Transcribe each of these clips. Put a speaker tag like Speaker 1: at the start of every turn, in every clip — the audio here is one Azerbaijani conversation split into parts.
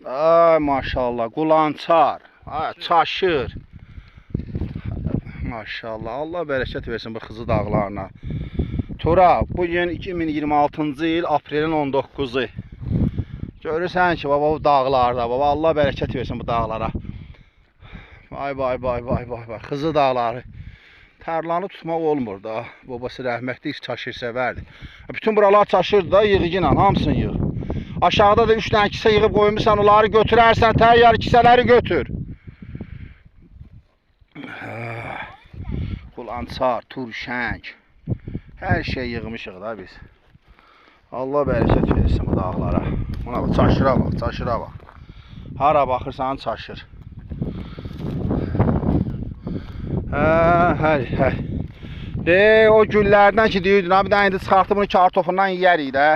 Speaker 1: Ay maşallah, qulançar. Ay çaşır. Maşallah, Allah bərəkət versin bu Xızı dağlarına. Tura, bugün 2026-cı il aprelin 19-u. Görürsən ki, baba bu dağlarda, baba Allah bərəkət versin bu dağlara. Vay vay vay vay vay vay, Xızı dağları. Tərlanı tutmaq olmur da. Babası rəhmətli çaşır sevərdi. Bütün buralar çaşırdı da, yığıcıyla hamısını yığ. Aşağıda da 3 dənə kisə yığıb qoymusan, onları götürərsən, təyyar kisələri götür. Qulançar, turşəng, hər şey yığmışıq da biz. Allah bərəkət versin bu dağlara. Buna bax, çaşıra bax, çaşıra bax. Hara baxırsan çaşır. Hə. O güllərdən ki deyirdin, bir dənə indi çıxartıb bunu kartofundan yeyərik də.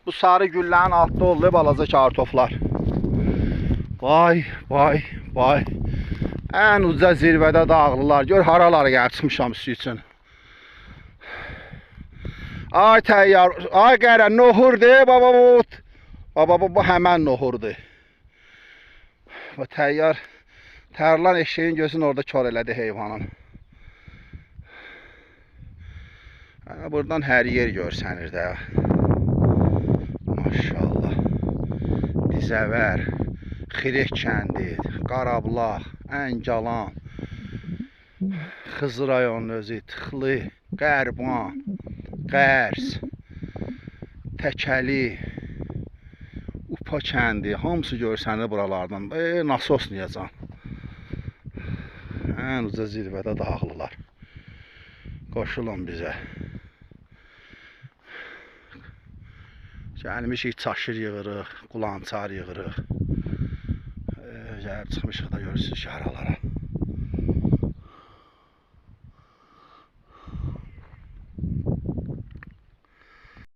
Speaker 1: Bu sarı güllərin altında oldu balaca kartoflar. Vay, vay, vay. Ən uca zirvədə dağlılar. Gör haralara gəlib çıxmışam üstü üçün. Ay təyyar, ay qərə, nohurdur baba bu. Baba bu həmən nohurdur. Bu təyyar, tərlan eşeğin gözünü orada kör elədi heyvanın. Buradan hər yer görsənir də. Maşallah. Dizəvər, Xirək kəndi, Qarablaq, Əngalan, Xızı rayonunun özü, Tıxlı, Qərban, Qərs, Təkəli, Upa kəndi, hamısı görsənir buralardan. Nasos niyəcən. Ən uca zirvədə dağlılar. Qoşulun bizə. Gəlmişik, çaşır yığırıq, qulançar yığırıq. Gəlib çıxmışıq da görürsünüz ki, haralara.